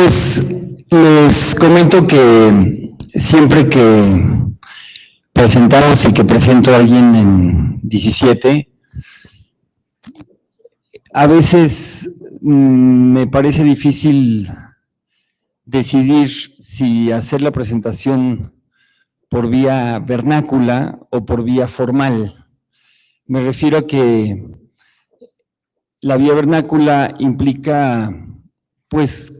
Pues les comento que siempre que presentamos y que presento a alguien en 17, a veces me parece difícil decidir si hacer la presentación por vía vernácula o por vía formal. Me refiero a que la vía vernácula implica, pues,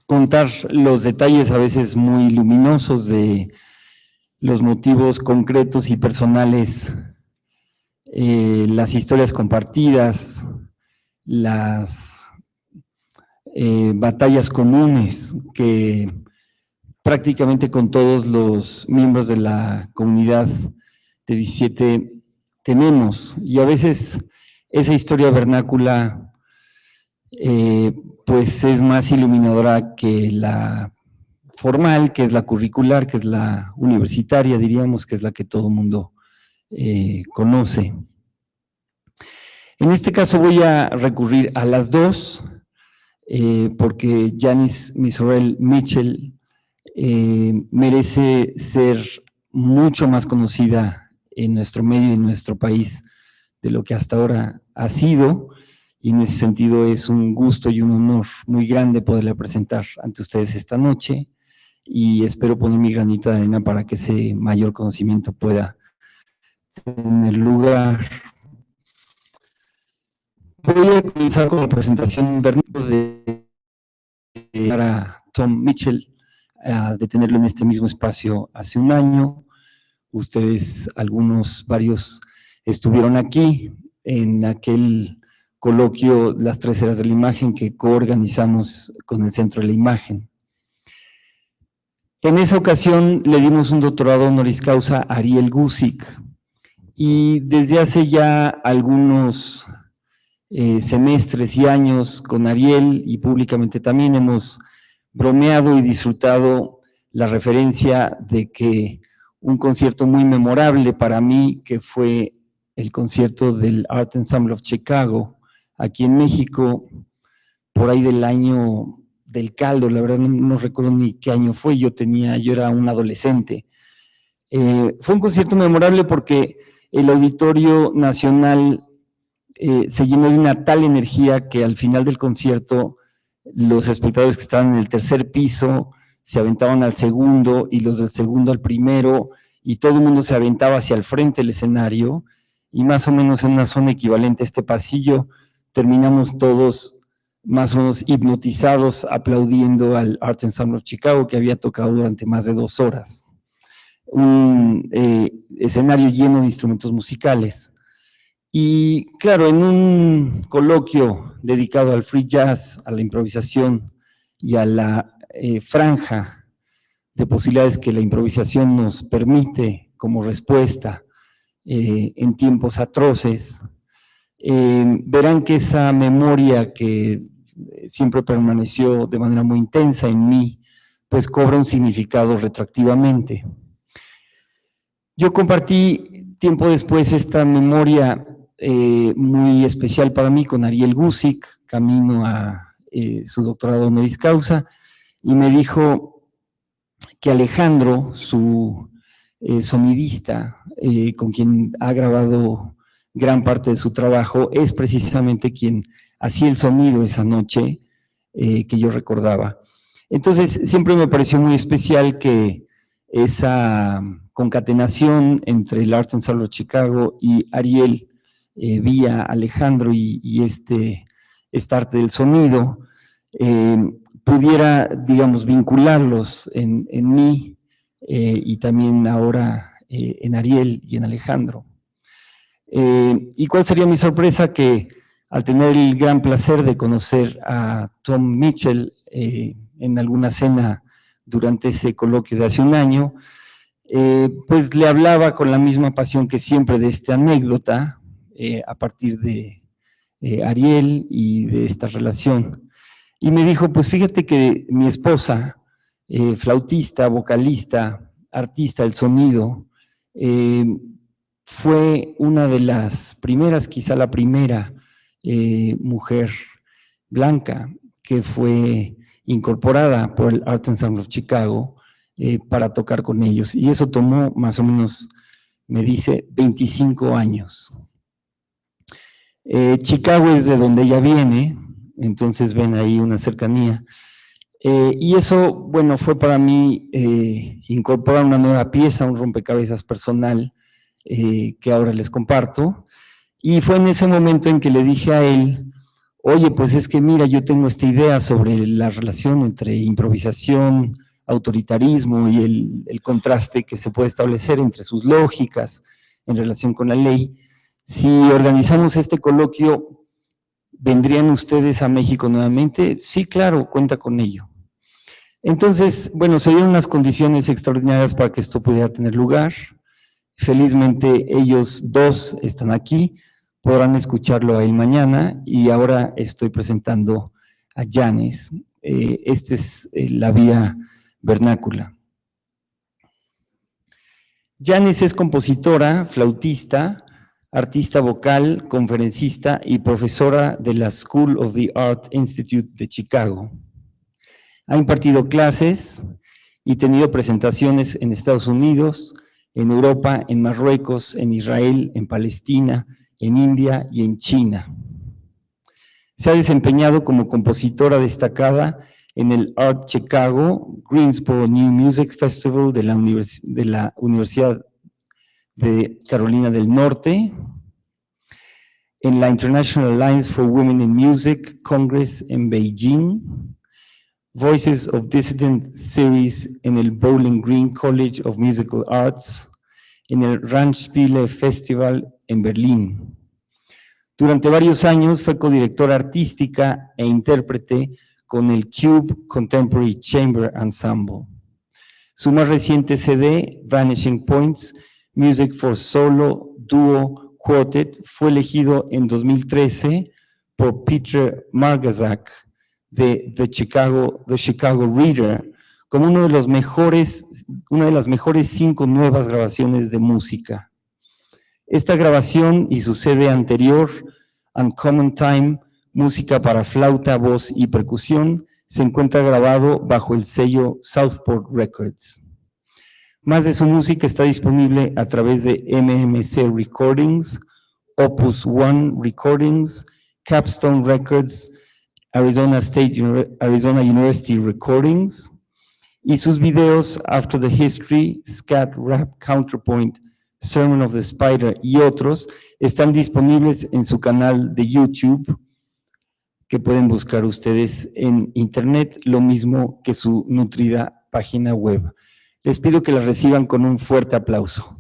contar los detalles a veces muy luminosos de los motivos concretos y personales, las historias compartidas, las batallas comunes que prácticamente con todos los miembros de la comunidad de 17 tenemos, y a veces esa historia vernácula pues es más iluminadora que la formal, que es la curricular, que es la universitaria, diríamos, que es la que todo el mundo conoce. En este caso voy a recurrir a las dos, porque Janice Misurell-Mitchell merece ser mucho más conocida en nuestro medio y en nuestro país de lo que hasta ahora ha sido, y en ese sentido es un gusto y un honor muy grande poderla presentar ante ustedes esta noche, y espero poner mi granito de arena para que ese mayor conocimiento pueda tener lugar. Voy a comenzar con la presentación de para Tom Mitchell, de tenerlo en este mismo espacio hace un año. Ustedes, varios, estuvieron aquí en aquel coloquio Las 3 eras de la imagen que coorganizamos con el Centro de la Imagen. En esa ocasión le dimos un doctorado honoris causa a Ariel Guzik, y desde hace ya algunos semestres y años con Ariel, y públicamente también hemos bromeado y disfrutado la referencia de que un concierto muy memorable para mí, que fue el concierto del Art Ensemble of Chicago, aquí en México, por ahí del año del caldo, la verdad no recuerdo ni qué año fue, yo era un adolescente. Fue un concierto memorable porque el Auditorio Nacional se llenó de una tal energía que al final del concierto los espectadores que estaban en el tercer piso se aventaban al segundo, y los del segundo al primero, y todo el mundo se aventaba hacia el frente del escenario, y más o menos en una zona equivalente a este pasillo terminamos todos más o menos hipnotizados aplaudiendo al Art Ensemble of Chicago, que había tocado durante más de 2 horas. Un escenario lleno de instrumentos musicales. Y claro, en un coloquio dedicado al free jazz, a la improvisación y a la franja de posibilidades que la improvisación nos permite como respuesta en tiempos atroces, verán que esa memoria que siempre permaneció de manera muy intensa en mí, pues cobra un significado retroactivamente. Yo compartí tiempo después esta memoria muy especial para mí con Ariel Guzik, camino a su doctorado honoris causa, y me dijo que Alejandro, su sonidista, con quien ha grabado gran parte de su trabajo, es precisamente quien hacía el sonido esa noche que yo recordaba. Entonces, siempre me pareció muy especial que esa concatenación entre el Art Ensemble of Chicago y Ariel, vía Alejandro y esta arte del sonido, pudiera, digamos, vincularlos en mí y también ahora en Ariel y en Alejandro. ¿Y cuál sería mi sorpresa? Que al tener el gran placer de conocer a Tom Mitchell en alguna cena durante ese coloquio de hace un año, pues le hablaba con la misma pasión que siempre de esta anécdota, a partir de Ariel y de esta relación. Y me dijo, pues fíjate que mi esposa, flautista, vocalista, artista del sonido, fue una de las primeras, quizá la primera mujer blanca que fue incorporada por el Art Ensemble of Chicago para tocar con ellos. Y eso tomó más o menos, me dice, 25 años. Chicago es de donde ella viene, entonces ven ahí una cercanía. Y eso, bueno, fue para mí incorporar una nueva pieza, un rompecabezas personal que ahora les comparto. Y fue en ese momento en que le dije a él, oye, pues es que mira, yo tengo esta idea sobre la relación entre improvisación, autoritarismo y el contraste que se puede establecer entre sus lógicas en relación con la ley. Si organizamos este coloquio, ¿vendrían ustedes a México nuevamente? Sí, claro, cuenta con ello. Entonces, bueno, se dieron unas condiciones extraordinarias para que esto pudiera tener lugar. Felizmente ellos dos están aquí, podrán escucharlo a él mañana, y ahora estoy presentando a Janice. Esta es la vía vernácula. Janice es compositora, flautista, artista vocal, conferencista y profesora de la School of the Art Institute de Chicago. Ha impartido clases y tenido presentaciones en Estados Unidos, en Europa, en Marruecos, en Israel, en Palestina, en India y en China. Se ha desempeñado como compositora destacada en el Art Chicago, Greensboro New Music Festival de la Universidad de Carolina del Norte, en la International Alliance for Women in Music Congress en Beijing, Voices of Dissent Series en el Bowling Green College of Musical Arts, en el Randspiele Festival en Berlín. Durante varios años fue codirectora artística e intérprete con el Cube Contemporary Chamber Ensemble. Su más reciente CD, Vanishing Points, Music for Solo, Duo, Quartet, fue elegido en 2013 por Peter Margazak de The Chicago Reader como una de las mejores 5 nuevas grabaciones de música. Esta grabación y su CD anterior, Uncommon Time, música para flauta, voz y percusión, se encuentra grabado bajo el sello Southport Records. Más de su música está disponible a través de MMC Recordings, Opus One Recordings, Capstone Records, Arizona University Recordings, y sus videos After the History, Scat Rap Counterpoint, Sermon of the Spider y otros están disponibles en su canal de YouTube, que pueden buscar ustedes en internet, lo mismo que su nutrida página web. Les pido que la reciban con un fuerte aplauso.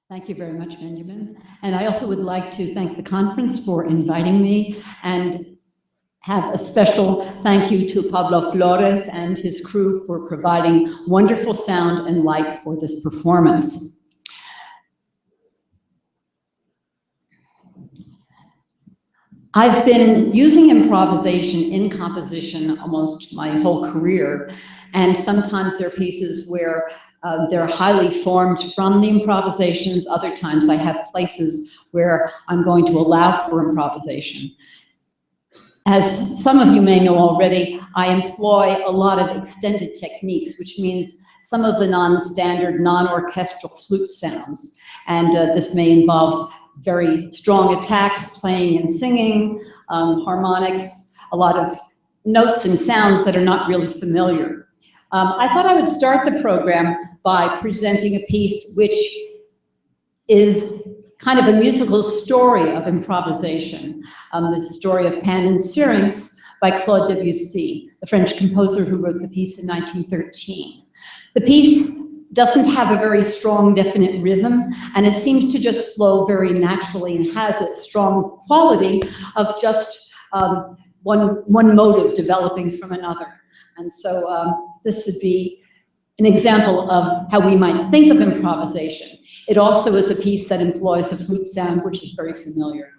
Thank you very much, Benjamin. And I also would like to thank the conference for inviting me and have a special thank you to Pablo Flores and his crew for providing wonderful sound and light for this performance. I've been using improvisation in composition almost my whole career, and sometimes there are pieces where they're highly formed from the improvisations. Other times I have places where I'm going to allow for improvisation. As some of you may know already, I employ a lot of extended techniques, which means some of the non-standard, non-orchestral flute sounds. And this may involve very strong attacks, playing and singing, harmonics, a lot of notes and sounds that are not really familiar. I thought I would start the program by presenting a piece which is kind of a musical story of improvisation. The story of Pan and Syrinx by Claude Debussy, the French composer who wrote the piece in 1913. The piece doesn't have a very strong, definite rhythm, and it seems to just flow very naturally and has a strong quality of just one motive developing from another. And so this would be an example of how we might think of improvisation. It also is a piece that employs a flute sound, which is very familiar.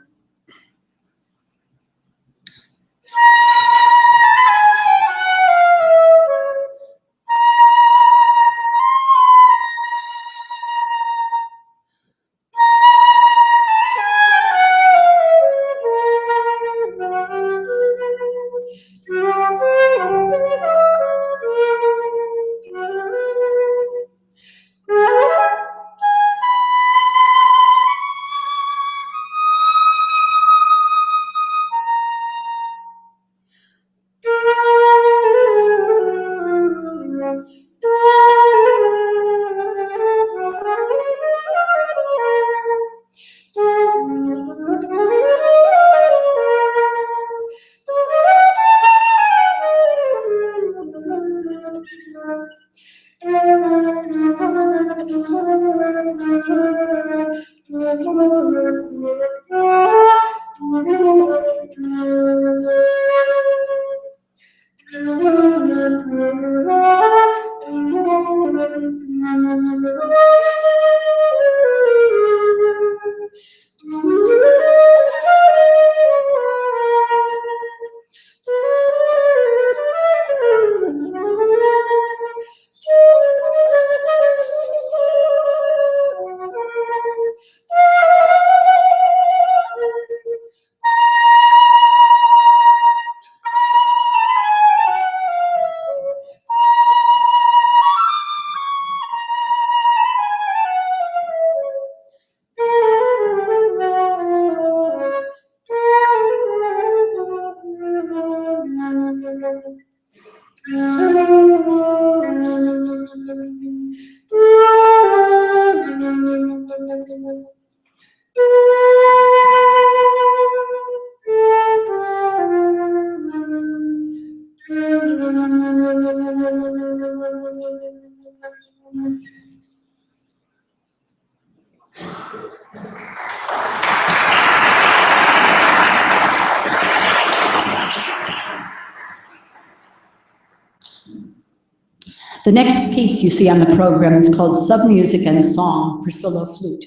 The next piece you see on the program is called Sub Music and Song for Solo Flute.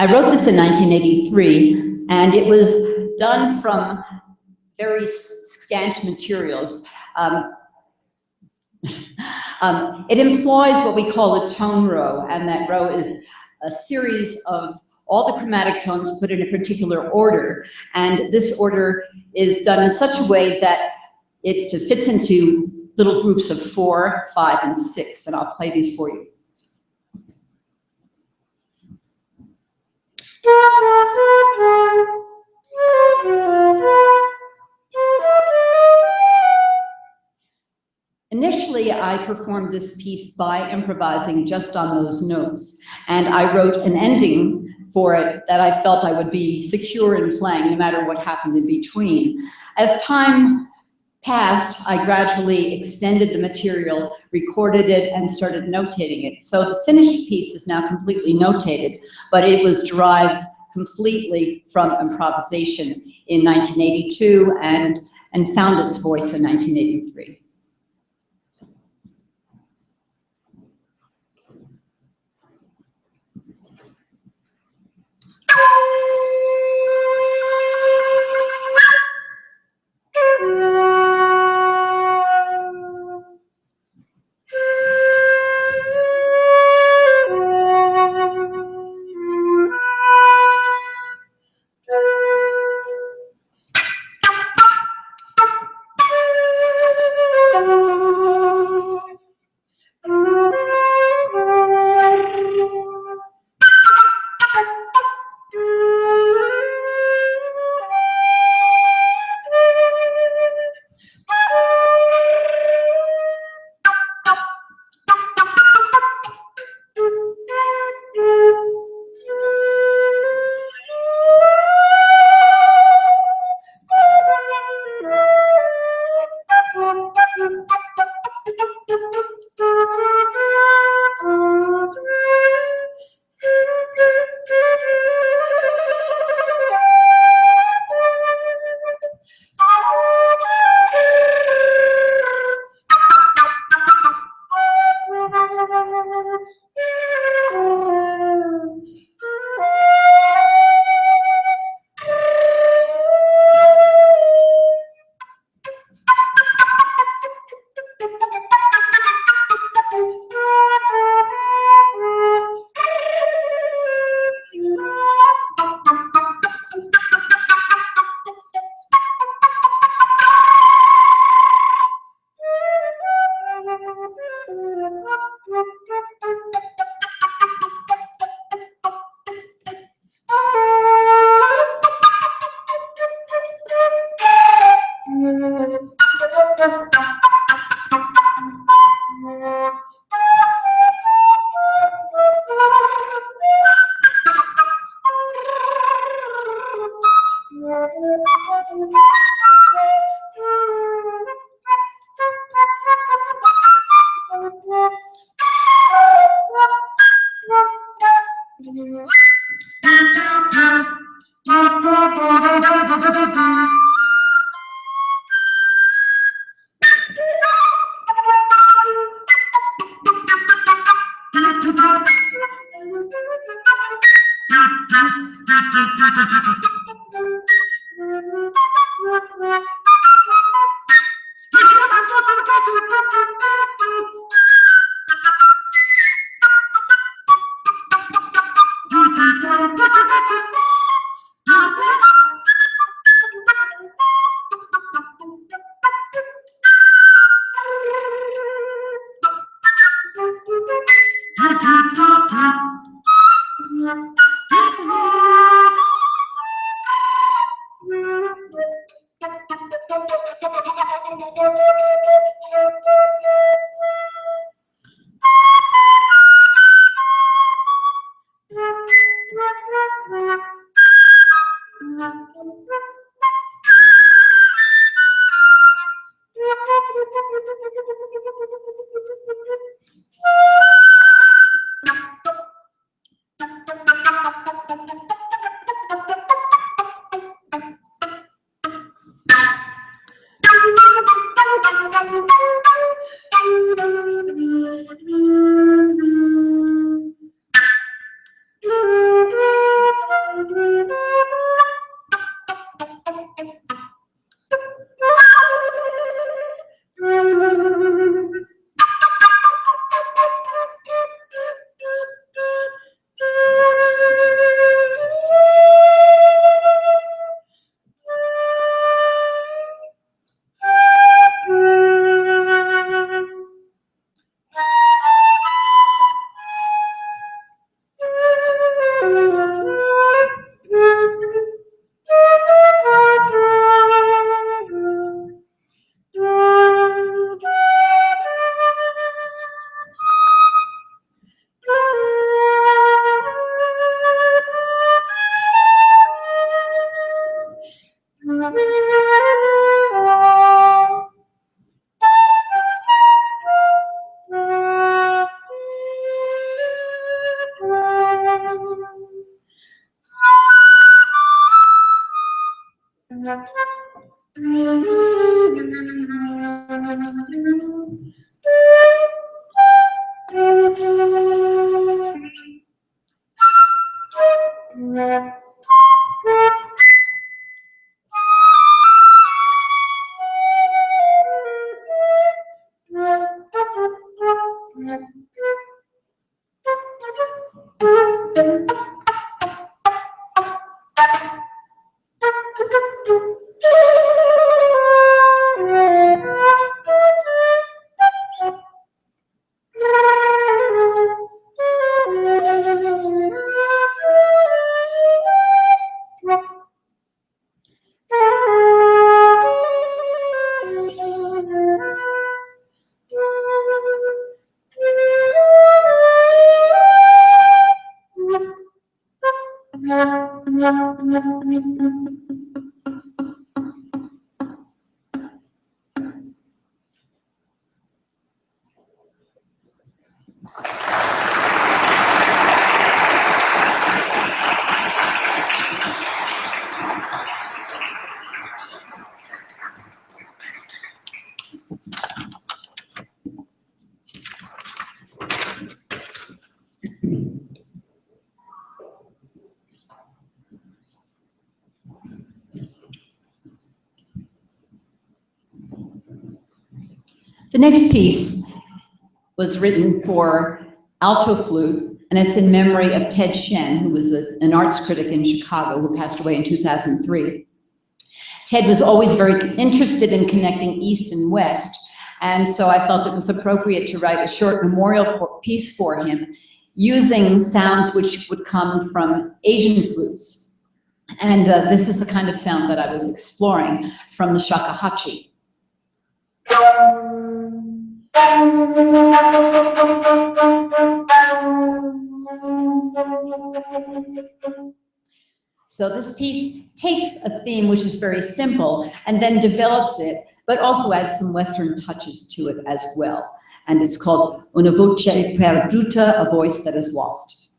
I wrote this in 1983, and it was done from very scant materials. It employs what we call a tone row, and that row is a series of all the chromatic tones put in a particular order, and this order is done in such a way that it fits into little groups of 4, 5, and 6, and I'll play these for you. Initially, I performed this piece by improvising just on those notes, and I wrote an ending for it that I felt I would be secure in playing no matter what happened in between. As time passed, I gradually extended the material, recorded it, and started notating it. So the finished piece is now completely notated, but it was derived completely from improvisation in 1982 and found its voice in 1983. The next piece was written for alto flute, and it's in memory of Ted Shen, who was an arts critic in Chicago who passed away in 2003. Ted was always very interested in connecting East and West, and so I felt it was appropriate to write a short memorial piece for him using sounds which would come from Asian flutes. And this is the kind of sound that I was exploring from the shakuhachi. So this piece takes a theme which is very simple and then develops it, but also adds some Western touches to it as well. And it's called Una voce perduta, a voice that is lost.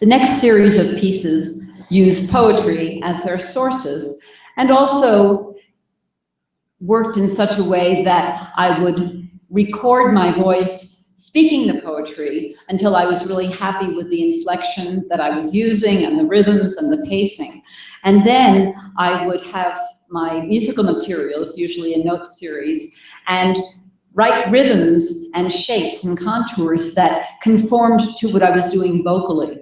The next series of pieces use poetry as their sources and also worked in such a way that I would record my voice speaking the poetry until I was really happy with the inflection that I was using and the rhythms and the pacing. And then I would have my musical materials, usually a note series, and write rhythms and shapes and contours that conformed to what I was doing vocally.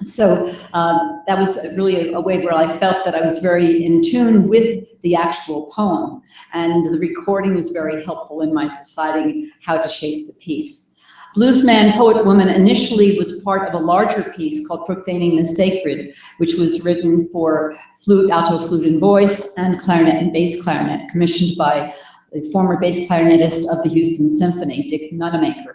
So that was really a way where I felt that I was very in tune with the actual poem, and the recording was very helpful in my deciding how to shape the piece. Bluesman, Poet Woman initially was part of a larger piece called Profaning the Sacred, which was written for flute, alto flute and voice, and clarinet and bass clarinet, commissioned by the former bass clarinetist of the Houston Symphony, Dick Nunemaker.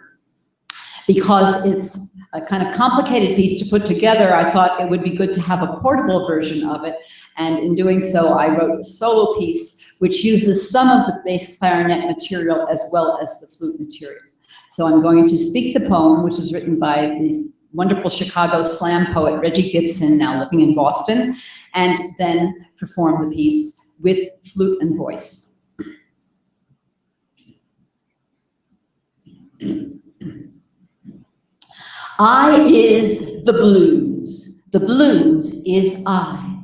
Because it's a kind of complicated piece to put together, I thought it would be good to have a portable version of it. And in doing so, I wrote a solo piece which uses some of the bass clarinet material as well as the flute material. So I'm going to speak the poem, which is written by this wonderful Chicago slam poet, Reggie Gibson, now living in Boston, and then perform the piece with flute and voice. I is the blues is I.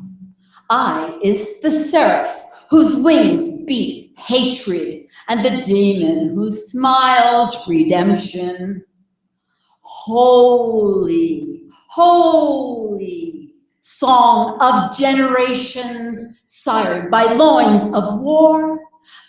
I is the seraph whose wings beat hatred, and the demon who smiles redemption. Holy, holy, song of generations sired by loins of war,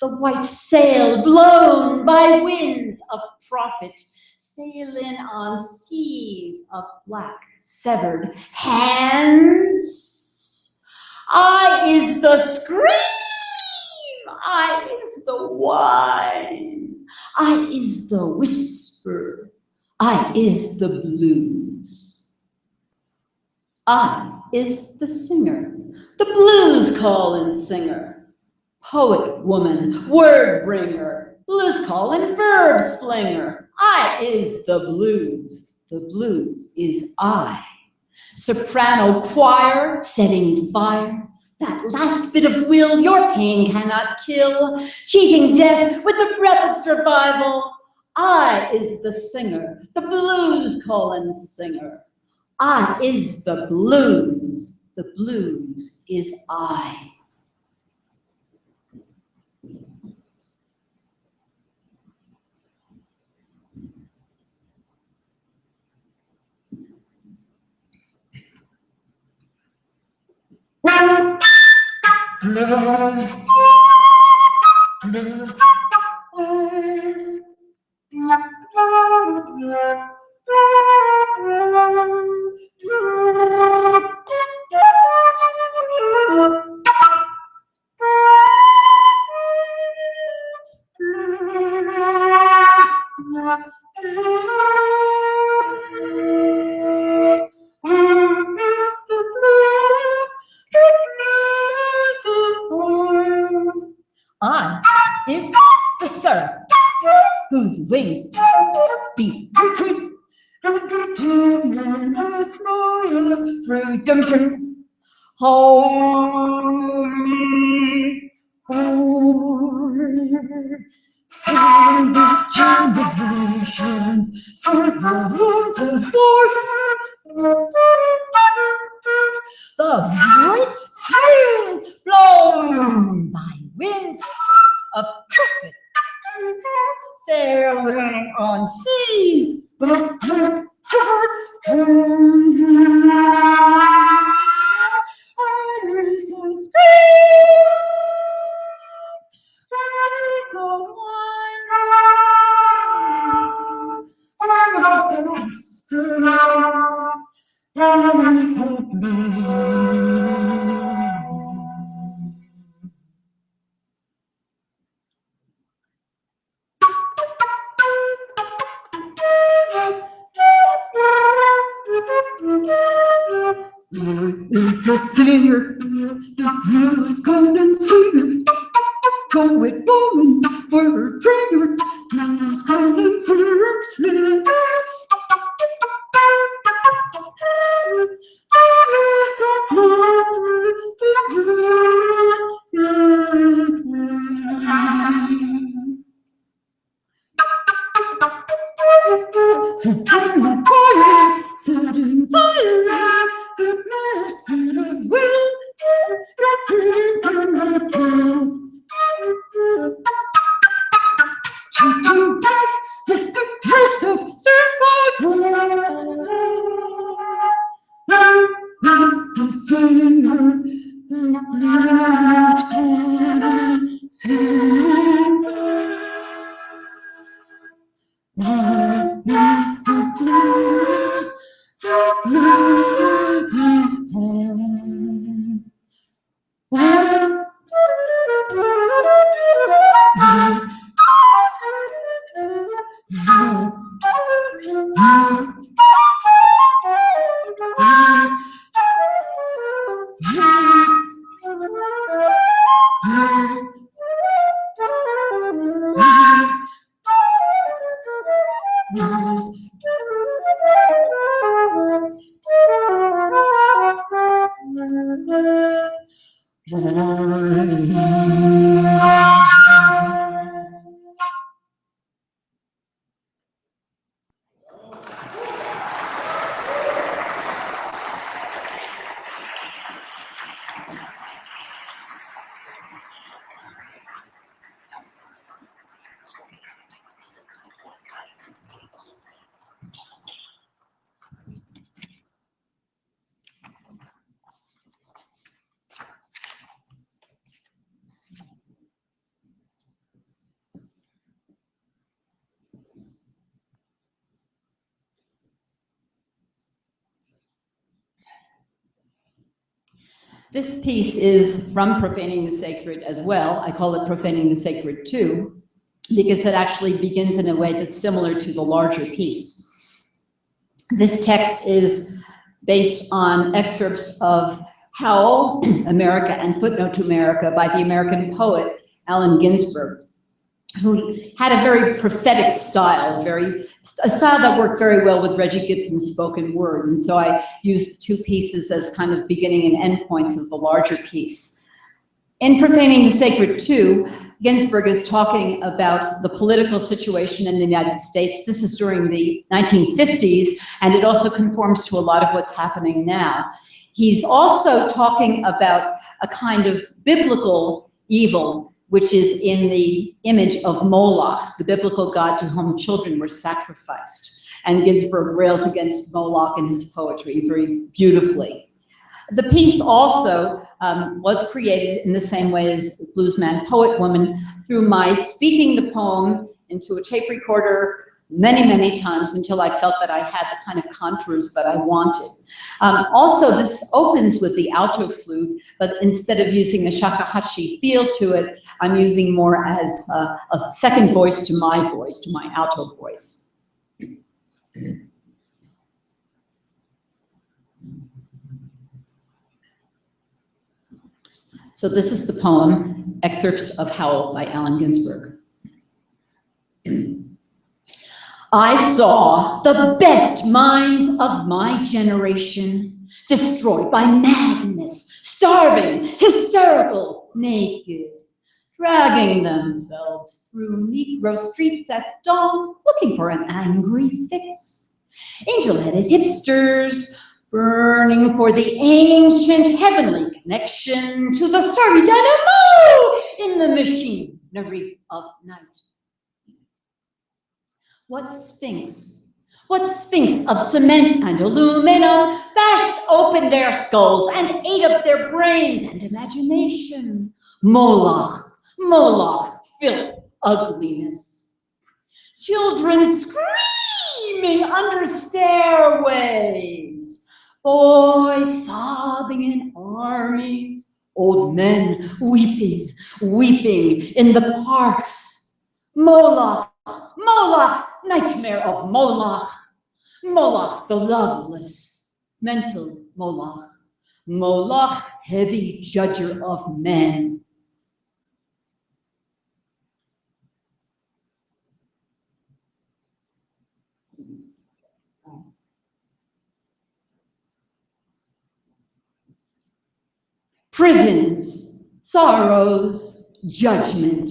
the white sail blown by winds of profit, sailing on seas of black severed hands. I is the scream, I is the whine, I is the whisper, I is the blues. I is the singer, the blues call-in singer, poet woman, word bringer, blues call-in verb slinger. I is the blues is I. Soprano choir, setting fire, that last bit of will your pain cannot kill, cheating death with the breath of survival. I is the singer, the blues call-in singer. I is the blues is I. Blues, blues, I is the surf, whose wings beat retreat. Redemption. Holy, holy, sound of generations, sound of words of war. The white sail blown by winds of prophet, sailing on seas with sword hands. Iris and scream, iris of wine, iris of whisper, iris of peace. Is a singer, the blues golden singer, poet woman, word bringer, blues golden wordsmith. Blues of blues, the blues is mine. So turn the fire, setting fire, the master of will, not free from the kill. To death with the breath of survival. The singer, the blues can sing. What is the blues? The blues is home. What is This piece is from Profaning the Sacred as well. I call it Profaning the Sacred 2, because it actually begins in a way that's similar to the larger piece. This text is based on excerpts of Howl, America and Footnote to America by the American poet Allen Ginsberg, who had a very prophetic style, a style that worked very well with Reggie Gibson's spoken word. And so I used two pieces as kind of beginning and end points of the larger piece. In Profaning the Sacred 2, Ginsberg is talking about the political situation in the United States. This is during the 1950s, and it also conforms to a lot of what's happening now. He's also talking about a kind of biblical evil, which is in the image of Moloch, the biblical god to whom children were sacrificed. And Ginsberg rails against Moloch in his poetry very beautifully. The piece also was created in the same way as Bluesman Poet Woman, through my speaking the poem into a tape recorder many, many times until I felt that I had the kind of contours that I wanted. Also, this opens with the alto flute, but instead of using a shakuhachi feel to it, I'm using more as a second voice to my alto voice. So this is the poem, Excerpts of Howl by Allen Ginsberg. I saw the best minds of my generation destroyed by madness, starving, hysterical, naked, dragging themselves through Negro streets at dawn, looking for an angry fix. Angel-headed hipsters, burning for the ancient heavenly connection to the starry dynamo in the machinery of night. What sphinx of cement and aluminum bashed open their skulls and ate up their brains and imagination? Moloch, filth, ugliness. Children screaming under stairways, boys sobbing in armies, old men weeping in the parks. Moloch, nightmare of Moloch. Moloch, the loveless, mental Moloch. Moloch, heavy judger of men. Prisons, sorrows, judgment,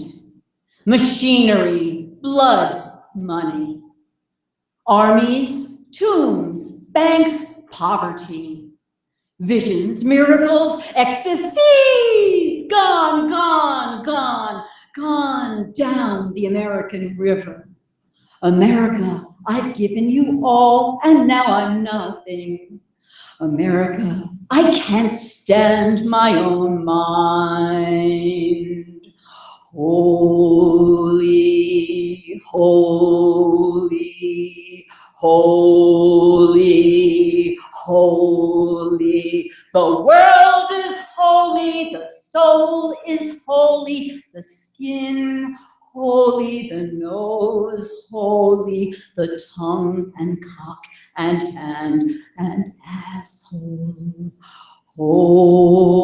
machinery, blood, money. Armies, tombs, banks, poverty. Visions, miracles, ecstasies, gone down the American river. America, I've given you all, and now I'm nothing. America, I can't stand my own mind. Holy, holy, holy, holy. The world is holy, the soul is holy, the skin holy, the nose holy, the tongue and cock and hand and asshole holy.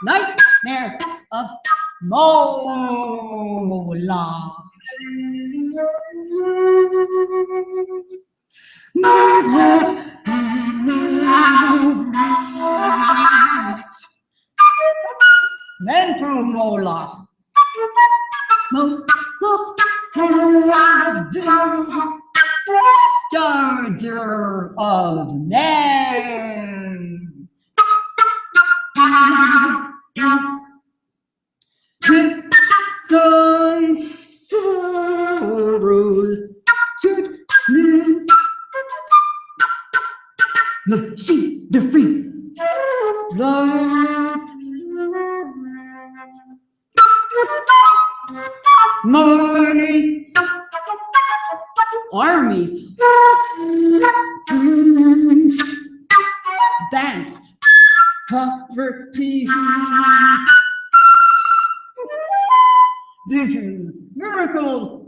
Nightmare of Mola. mental Moloch. Charger of men. Thy sorrows should live. See the free. Money, armies, banks, poverty, visions, miracles.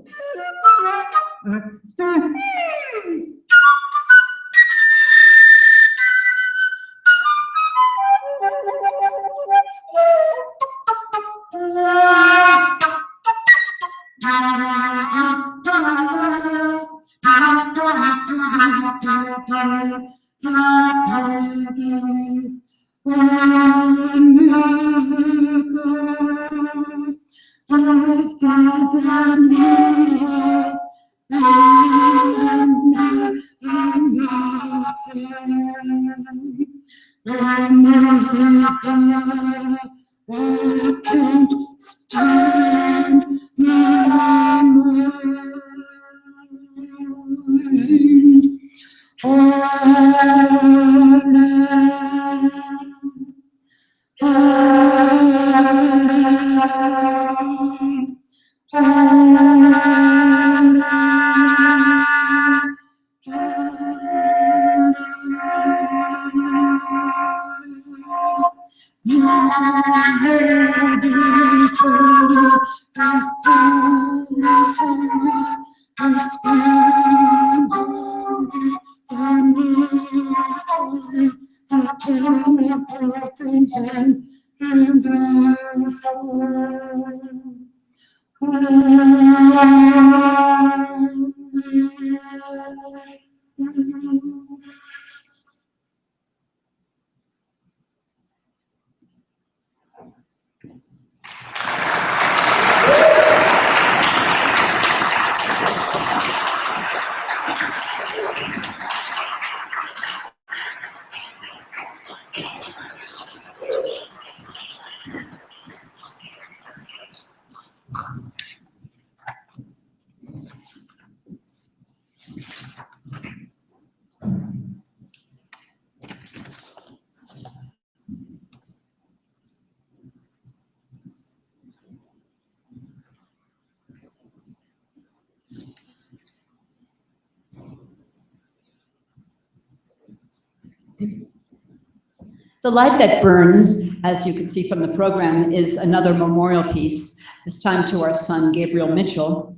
The Light That Burns, as you can see from the program, is another memorial piece, this time to our son, Gabriel Mitchell,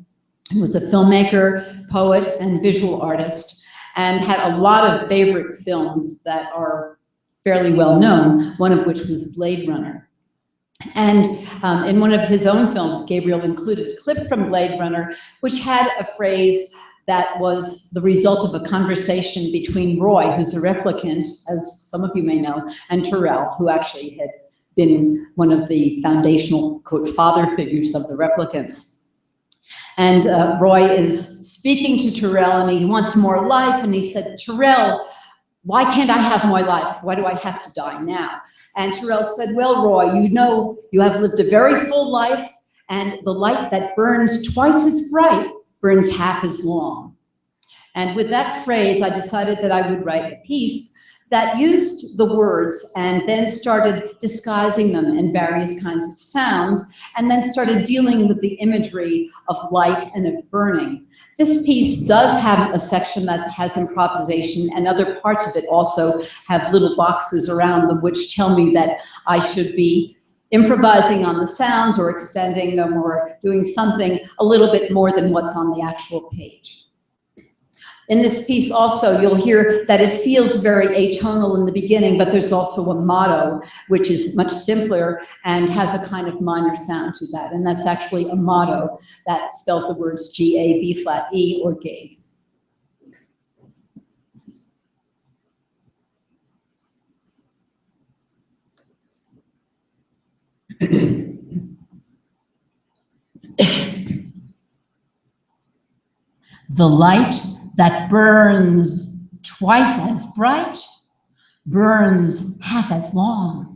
who was a filmmaker, poet, and visual artist, and had a lot of favorite films that are fairly well known, one of which was Blade Runner. And in one of his own films, Gabriel included a clip from Blade Runner, which had a phrase that was the result of a conversation between Roy, who's a replicant, as some of you may know, and Turrell, who actually had been one of the foundational, quote, father figures of the replicants. And Roy is speaking to Turrell, and he wants more life, and he said, Turrell, why can't I have more life? Why do I have to die now? And Turrell said, well, Roy, you know you have lived a very full life, and the light that burns twice as bright burns half as long. And with that phrase, I decided that I would write a piece that used the words and then started disguising them in various kinds of sounds, and then started dealing with the imagery of light and of burning. This piece does have a section that has improvisation, and other parts of it also have little boxes around them which tell me that I should be improvising on the sounds or extending them or doing something a little bit more than what's on the actual page. In this piece also, you'll hear that it feels very atonal in the beginning, but there's also a motto, which is much simpler and has a kind of minor sound to that. And that's actually a motto that spells the words G-A, B-flat, E, or Gabe. The light that burns twice as bright burns half as long.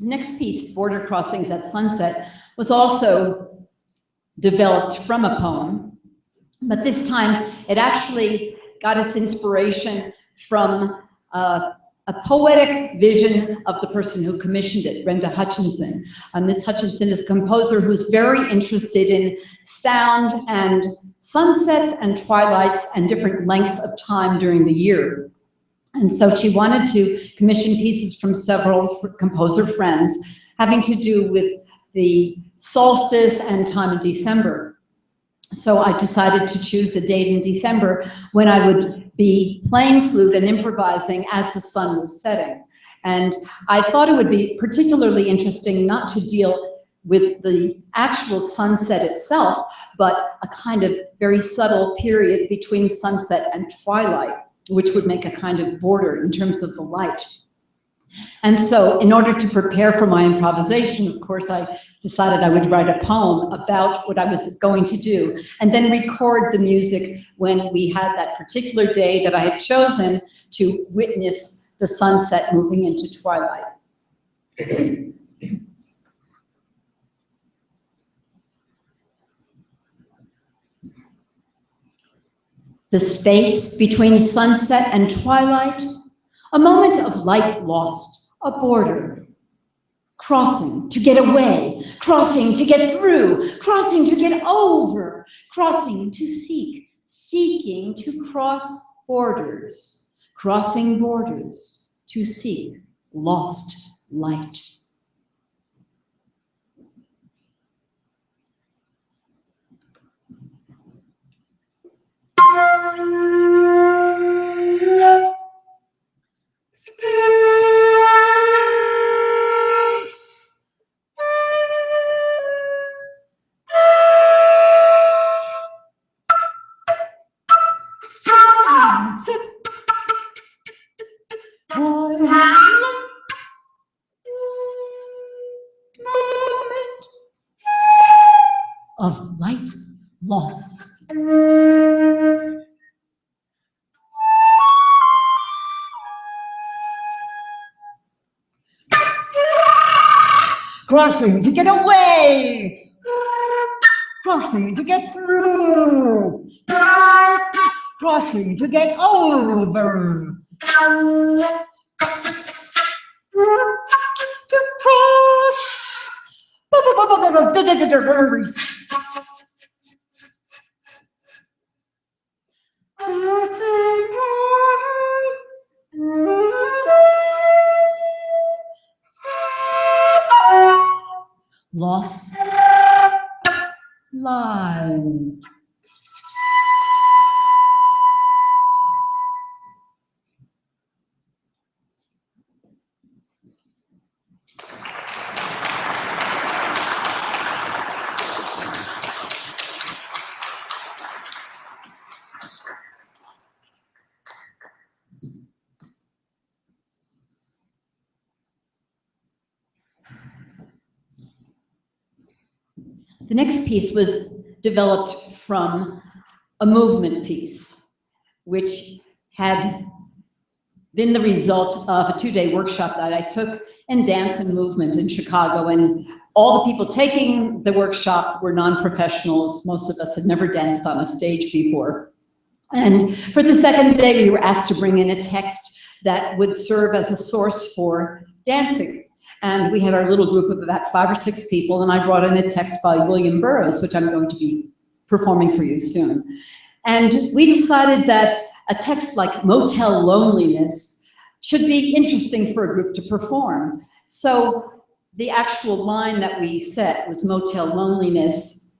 Next piece, Border Crossings at Sunset, was also developed from a poem, but this time it actually got its inspiration from a poetic vision of the person who commissioned it, Brenda Hutchinson. Miss Hutchinson is a composer who's very interested in sound and sunsets and twilights and different lengths of time during the year. And so she wanted to commission pieces from several composer friends having to do with the solstice and time in December. So I decided to choose a date in December when I would be playing flute and improvising as the sun was setting. And I thought it would be particularly interesting not to deal with the actual sunset itself, but a kind of very subtle period between sunset and twilight, which would make a kind of border in terms of the light. And so in order to prepare for my improvisation, of course, I decided I would write a poem about what I was going to do and then record the music when we had that particular day that I had chosen to witness the sunset moving into twilight. The space between sunset and twilight, a moment of light lost, a border. Crossing to get away, crossing to get through, crossing to get over, crossing to seek, seeking to cross borders, crossing borders to seek lost light. Of light loss. Crossing to get away, crossing to get through, crossing to get over, to cross. Lost line. The next piece was developed from a movement piece, which had been the result of a two-day workshop that I took in dance and movement in Chicago. And all the people taking the workshop were non-professionals. Most of us had never danced on a stage before. And for the second day, we were asked to bring in a text that would serve as a source for dancing. And we had our little group of about 5 or 6 people, and I brought in a text by William Burroughs, which I'm going to be performing for you soon. And we decided that a text like Motel Loneliness should be interesting for a group to perform. So the actual line that we set was Motel Loneliness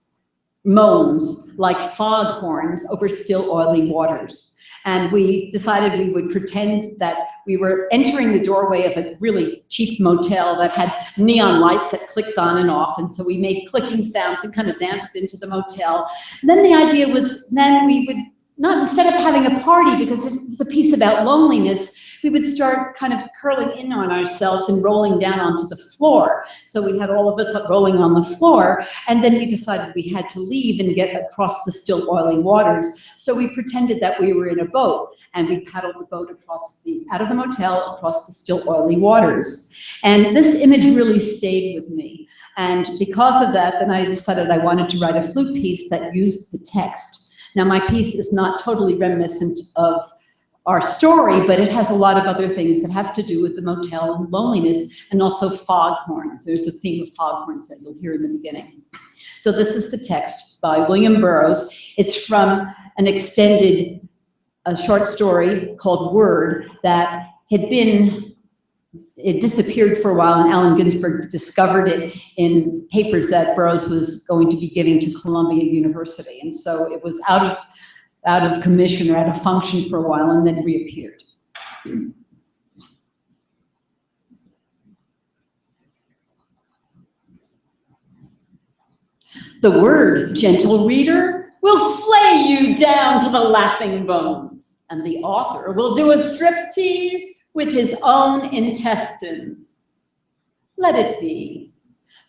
moans like foghorns over still oily waters. And we decided we would pretend that we were entering the doorway of a really cheap motel that had neon lights that clicked on and off. And so we made clicking sounds and kind of danced into the motel. And then the idea was then we would not, instead of having a party, because it was a piece about loneliness, we would start kind of curling in on ourselves and rolling down onto the floor. So we had all of us rolling on the floor, and then we decided we had to leave and get across the still oily waters. So we pretended that we were in a boat, and we paddled the boat across out of the motel, across the still oily waters. And this image really stayed with me. And because of that, then I decided I wanted to write a flute piece that used the text. Now, my piece is not totally reminiscent of our story, but it has a lot of other things that have to do with the motel and loneliness, and also foghorns. There's a theme of foghorns that you'll hear in the beginning. So this is the text by William Burroughs. It's from an extended short story called Word that it disappeared for a while, and Allen Ginsberg discovered it in papers that Burroughs was going to be giving to Columbia University. And so it was out of commission or out of function for a while, and then reappeared. The word, gentle reader, will flay you down to the laughing bones, and the author will do a striptease with his own intestines. Let it be.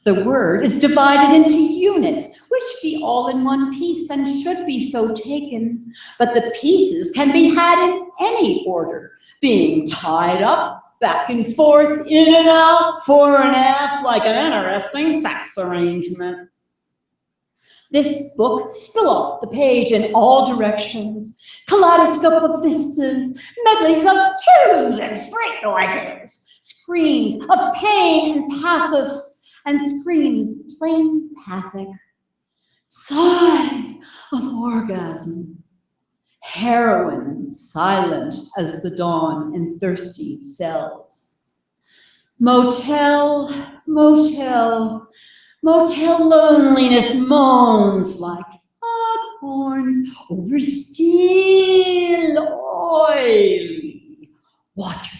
The word is divided into units, which be all in one piece and should be so taken, but the pieces can be had in any order, being tied up, back and forth, in and out, fore and aft, like an interesting sex arrangement. This book spill off the page in all directions, kaleidoscope of vistas, medleys of tunes and straight noises, screams of pain and pathos, and screams plain pathic, sigh of orgasm, heroine silent as the dawn in thirsty cells. Motel, motel, motel loneliness moans like foghorns over still oily waters.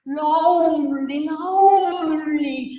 Lonely, lonely.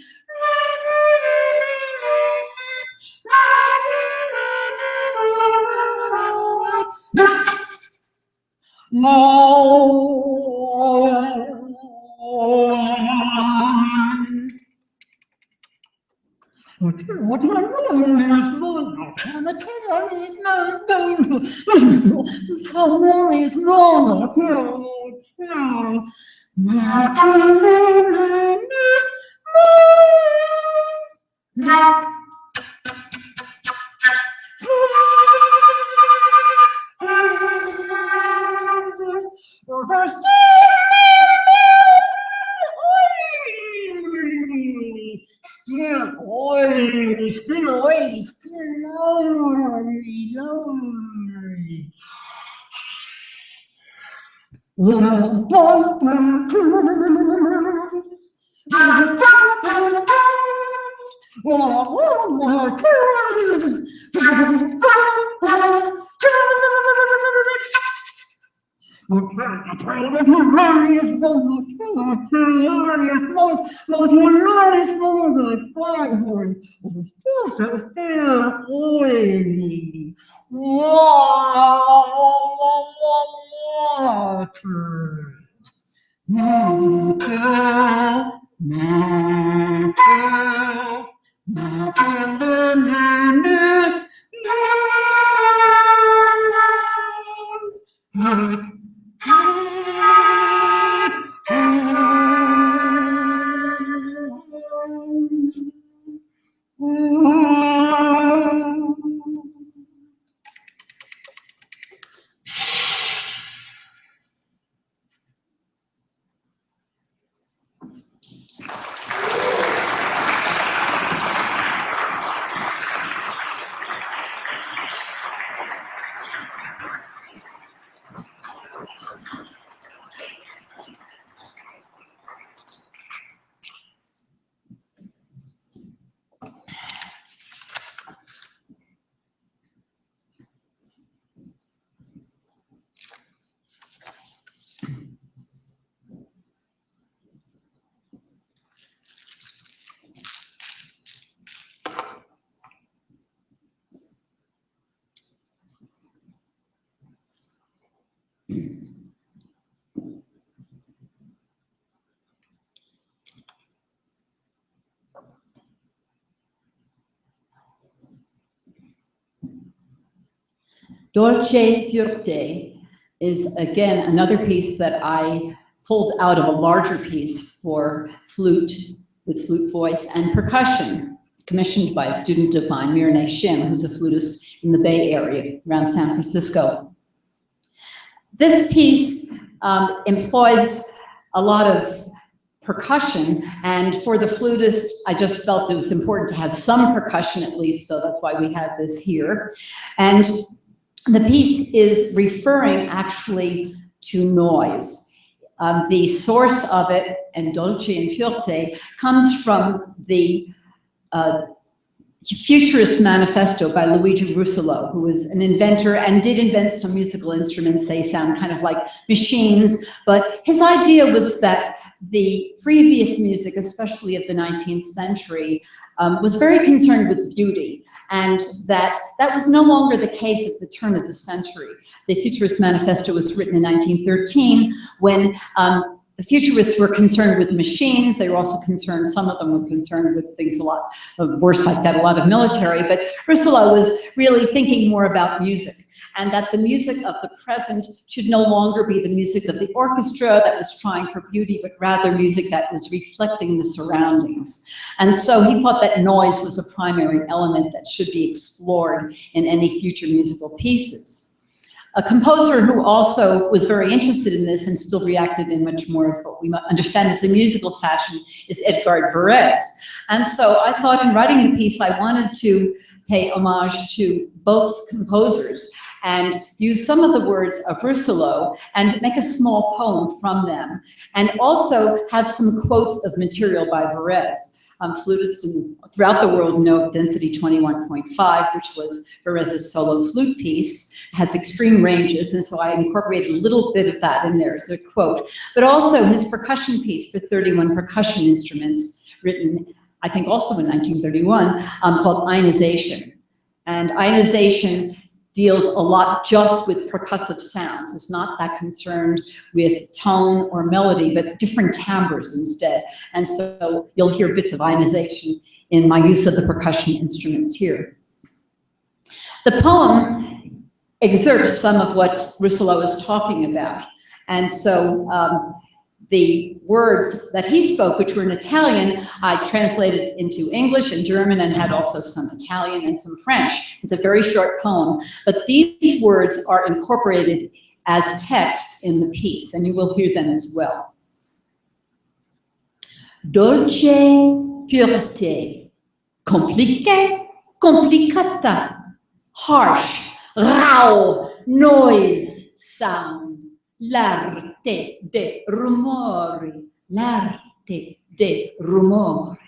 Dolce Pureté is, again, another piece that I pulled out of a larger piece for flute, with flute voice and percussion, commissioned by a student of mine, Mirne Shim, who's a flutist in the Bay Area around San Francisco. This piece employs a lot of percussion, and for the flutist, I just felt it was important to have some percussion at least, so that's why we have this here. And the piece is referring actually to noise. The source of it, and Dolce and Pureté, comes from the Futurist Manifesto by Luigi Russolo, who was an inventor and did invent some musical instruments. They sound kind of like machines, but his idea was that the previous music, especially of the 19th century, was very concerned with beauty, and that was no longer the case at the turn of the century. The Futurist Manifesto was written in 1913 when the Futurists were concerned with machines. They were also concerned, some of them were concerned with things a lot worse like that, a lot of military, but Russolo was really thinking more about music, and that the music of the present should no longer be the music of the orchestra that was trying for beauty, but rather music that was reflecting the surroundings. And so he thought that noise was a primary element that should be explored in any future musical pieces. A composer who also was very interested in this and still reacted in much more of what we understand as a musical fashion is Edgard Varèse. And so I thought in writing the piece, I wanted to pay homage to both composers and use some of the words of Russolo and make a small poem from them, and also have some quotes of material by Varèse. Flutists throughout the world know Density 21.5, which was Varèse's solo flute piece, has extreme ranges, and so I incorporated a little bit of that in there as a quote, but also his percussion piece for 31 percussion instruments, written, I think also in 1931, called Ionization. And ionization deals a lot just with percussive sounds. It's not that concerned with tone or melody, but different timbres instead. And so you'll hear bits of ionization in my use of the percussion instruments here. The poem exerts some of what Russolo is talking about. And so the words that he spoke, which were in Italian, I translated into English and German, and had also some Italian and some French. It's a very short poem, but these words are incorporated as text in the piece, and you will hear them as well. Dolce pureté, compliqué, complicata, harsh, raw, noise, sound, l'arte de rumori, l'arte de rumori.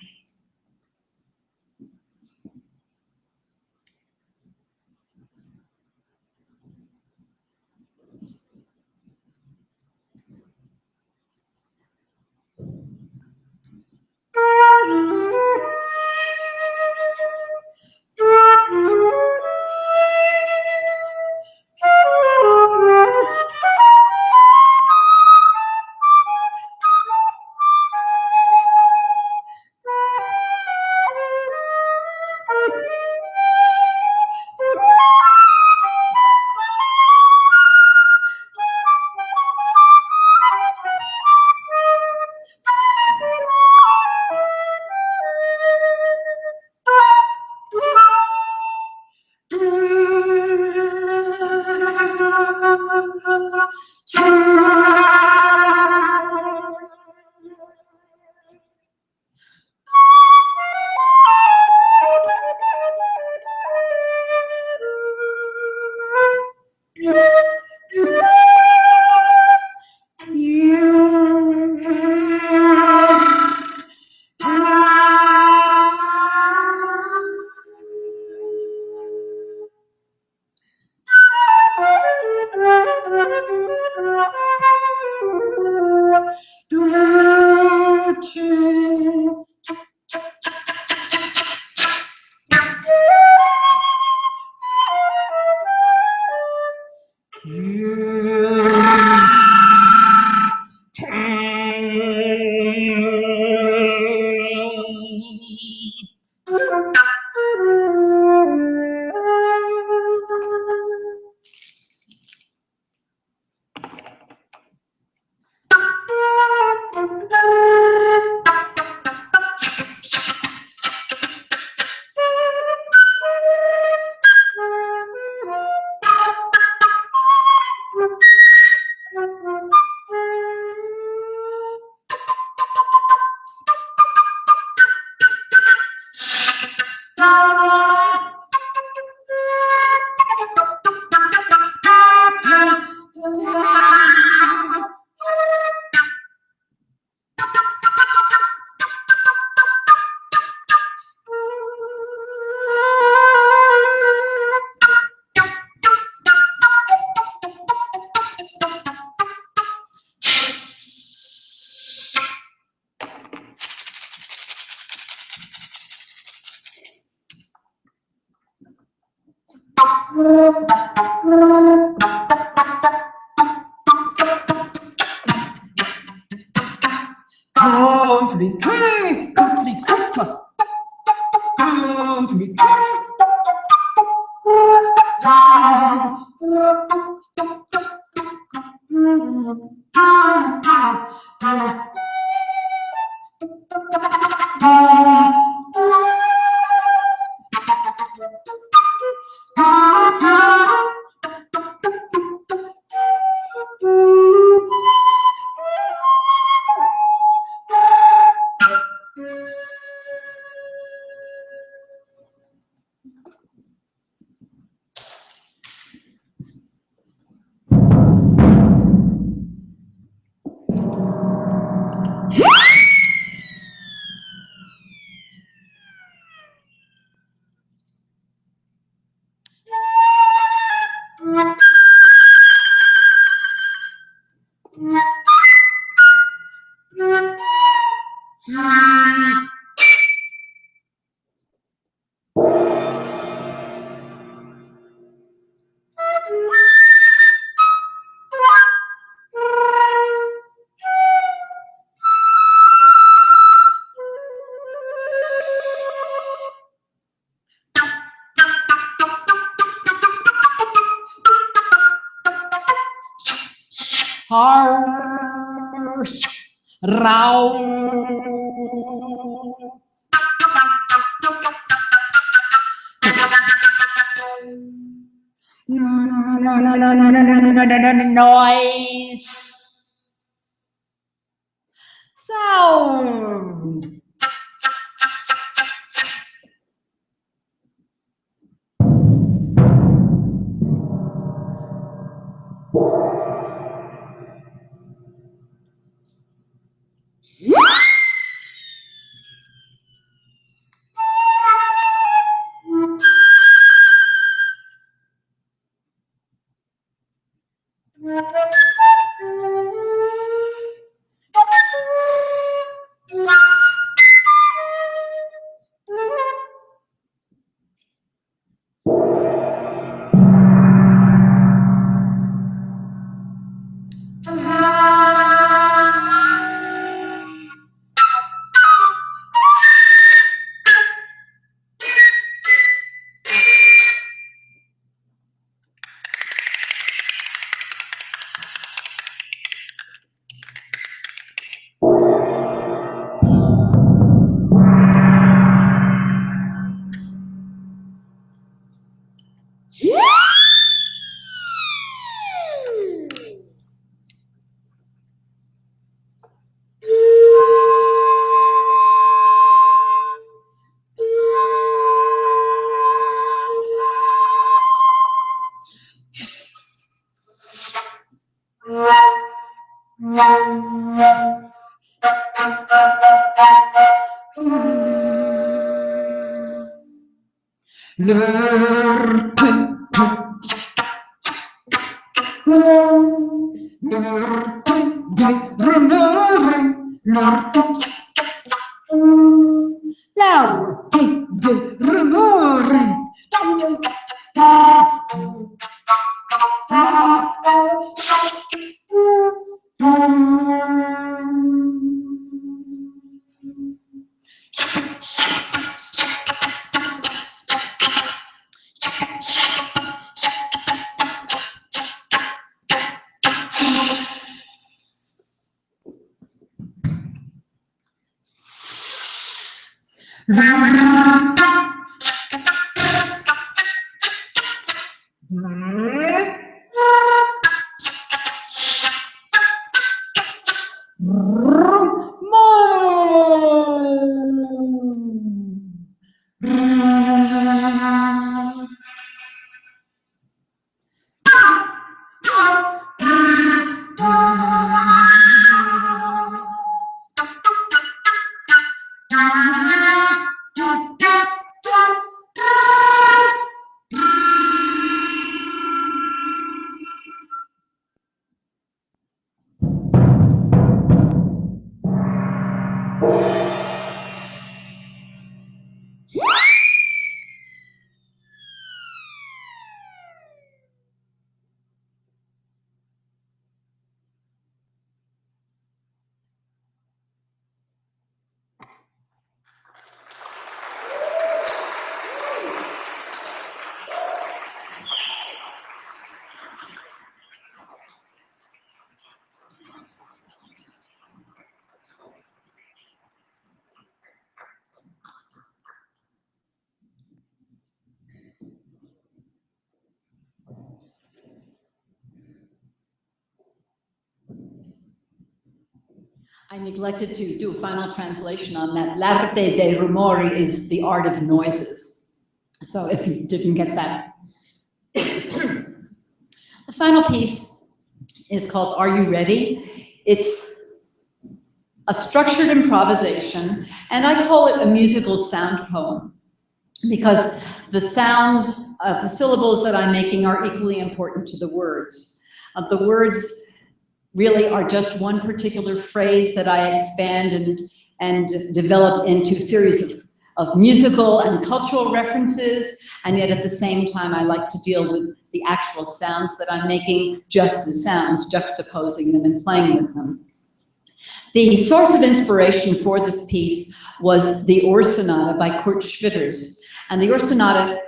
Harsh, rau. Noise. Sound. I neglected to do a final translation on that. L'arte dei rumori is the art of noises. So if you didn't get that. The final piece is called Are You Ready? It's a structured improvisation, and I call it a musical sound poem because the sounds of the syllables that I'm making are equally important to the words. The words really are just one particular phrase that I expand and develop into a series of musical and cultural references, and yet at the same time I like to deal with the actual sounds that I'm making just as sounds, juxtaposing them and playing with them. The source of inspiration for this piece was the Ur Sonata by Kurt Schwitters, and the Ur Sonata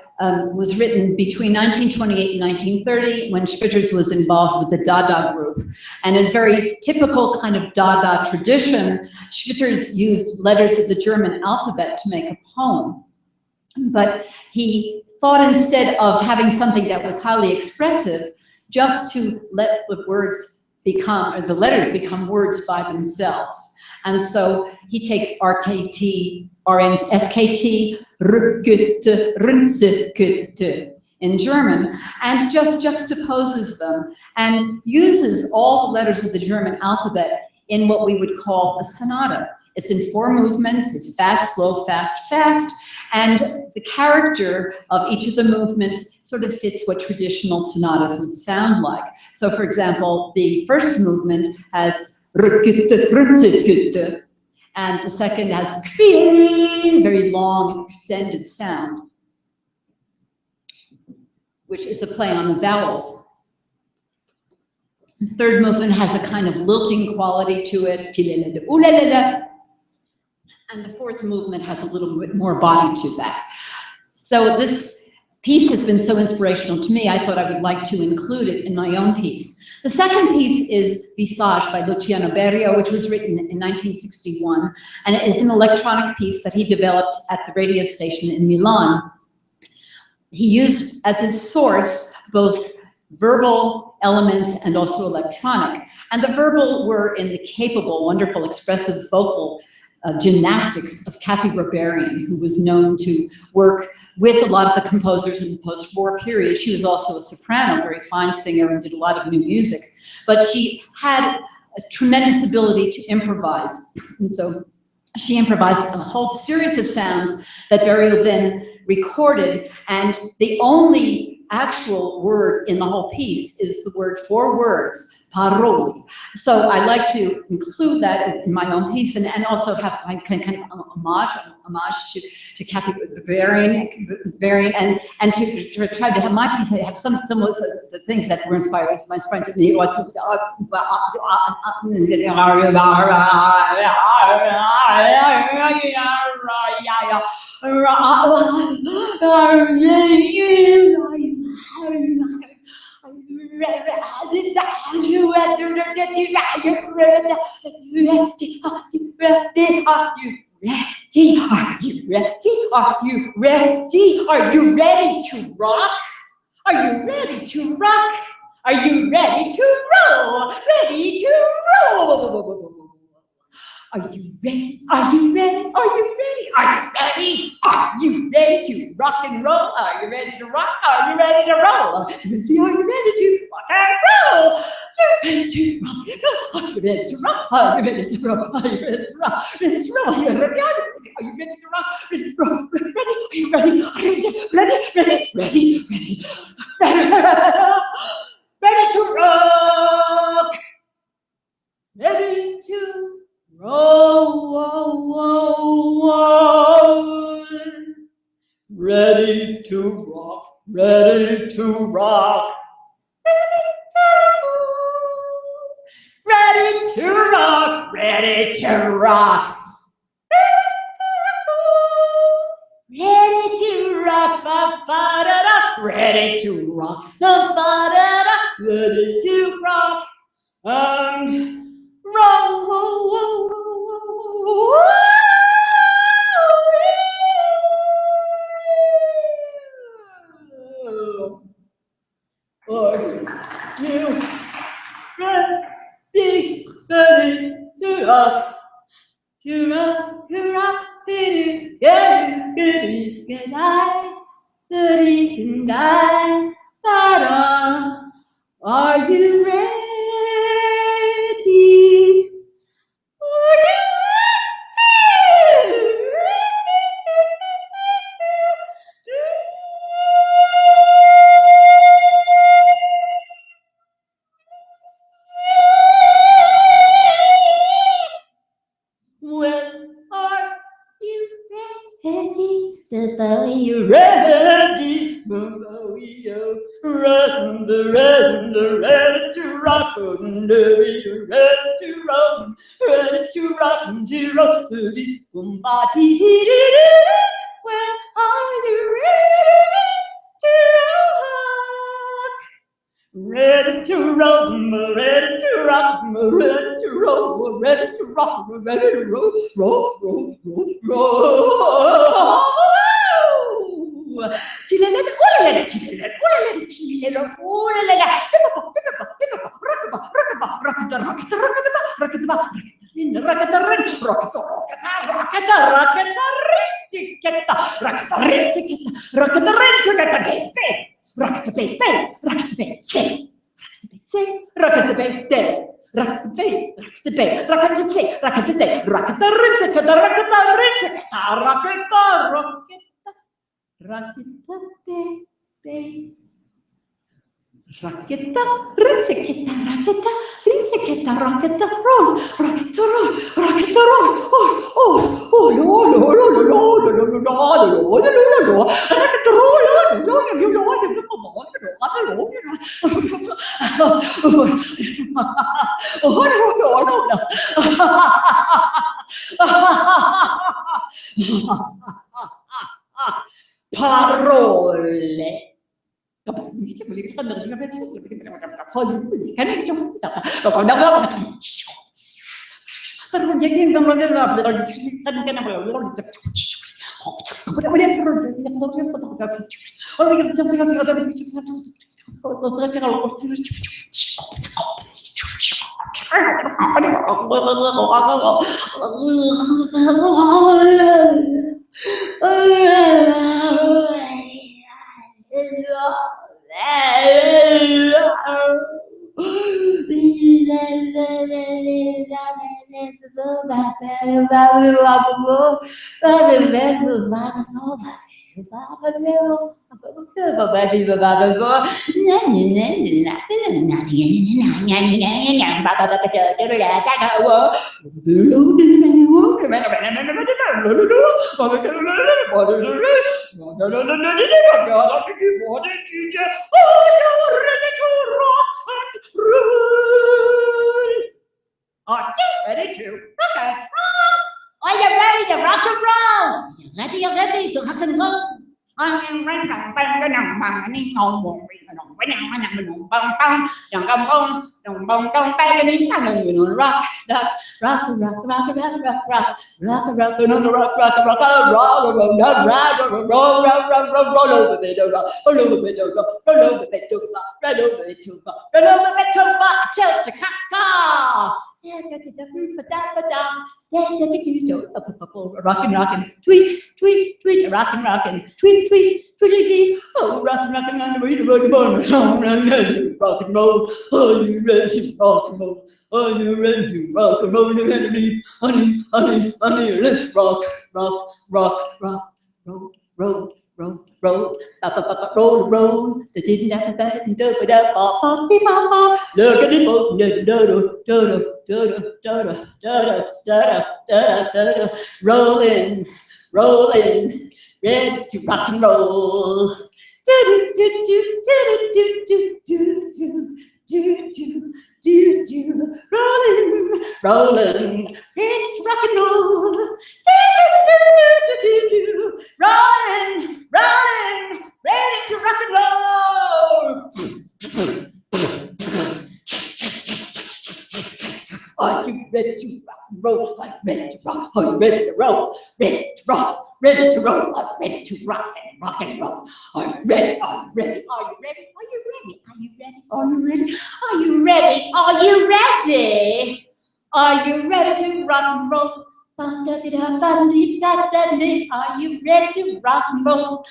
was written between 1928 and 1930 when Schwitters was involved with the Dada group. And in very typical kind of Dada tradition, Schwitters used letters of the German alphabet to make a poem. But he thought instead of having something that was highly expressive, just to let the words become, or the letters become words by themselves. And so he takes RKT, SKT, Rkut, Rnzkut in German, and just juxtaposes them and uses all the letters of the German alphabet in what we would call a sonata. It's in 4 movements, it's fast, slow, fast, fast, and the character of each of the movements sort of fits what traditional sonatas would sound like. So for example, the first movement has Rkut, Rnzkut, and the second has kvi, very long, extended sound, which is a play on the vowels. The third movement has a kind of lilting quality to it, and the fourth movement has a little bit more body to that. So this piece has been so inspirational to me, I thought I would like to include it in my own piece. The second piece is Visage by Luciano Berio, which was written in 1961, and it is an electronic piece that he developed at the radio station in Milan. He used as his source both verbal elements and also electronic. And the verbal were in the capable, wonderful, expressive vocal gymnastics of Kathy Barbarian, who was known to work with a lot of the composers in the post-war period. She was also a soprano, very fine singer, and did a lot of new music. But she had a tremendous ability to improvise. And so she improvised a whole series of sounds that Berio then recorded. And the only actual word in the whole piece is the word 4 words, paroli. So I like to include that in my own piece and also have kind of homage to Kathy Bavarian and to try to have my piece have some of the things that were inspired me. Are you ready to rock? Are you ready to rock? Are you ready to roll? Ready to roll? Are you ready? Are you ready? Are you ready? Are you ready? Are you ready to rock and roll? Are you ready to rock? Are you ready to roll? Are you ready to rock and roll? Are you ready to rock and roll? Are you ready to rock? Are you ready to roll? Are you ready to rock? Ready to roll? Are you ready? Are you ready to rock? Ready to roll? Ready? Are you ready? Ready to rock? Ready to roll, ready to rock, ready to rock, ready to rock, ready to rock, ready to rock, ready to rock, ready to rock, and roll. Are you ready to rock? To rock, are you ready? Are you ready? Ready to rock, ready to roll, ready to rock and roll, ready when are you ready to roll? Ready to rock, ready to roll, ready to rock, ready to roll, roll. Raqueta, rinseketa, raqueta, rinseketa, raqueta, roll, raqueta, roll, raqueta, roll, parole. Are you ready to rock and roll? Are you ready to rock and roll? Are you ready to rock and roll? Rockin', tweet, tweet, tweet, rockin', tweet, tweet, tweet, oh, rockin', on the way to rock and roll, rock and roll, are you ready to rock and roll? Are you ready to rock and roll? You ready to be, honey, honey, honey, let's rock, rock, rock, rock, roll, roll, roll, roll, roll, roll, the didn't have a bad and do it up, look at it, both, rolling, rolling, ready to rock and roll. Rolling, rolling, ready to rock and roll. Rolling, rolling, ready to rock and roll. Are you ready to rock and roll? Are you ready to rock? Are you ready to roll? Ready to rock, ready to roll. Are you ready to rock and roll? Are you ready? Are you ready? Are you ready? Are you ready? Are you ready? Are you ready? Are you ready? Are you ready? Are you ready to rock and roll? Are you ready to rock and roll?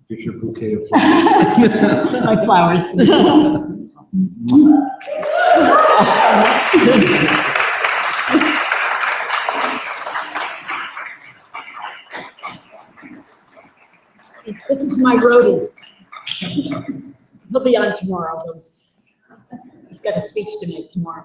Here's your bouquet of flowers. My flowers. This is my roadie. He'll be on tomorrow. He's got a speech to make tomorrow.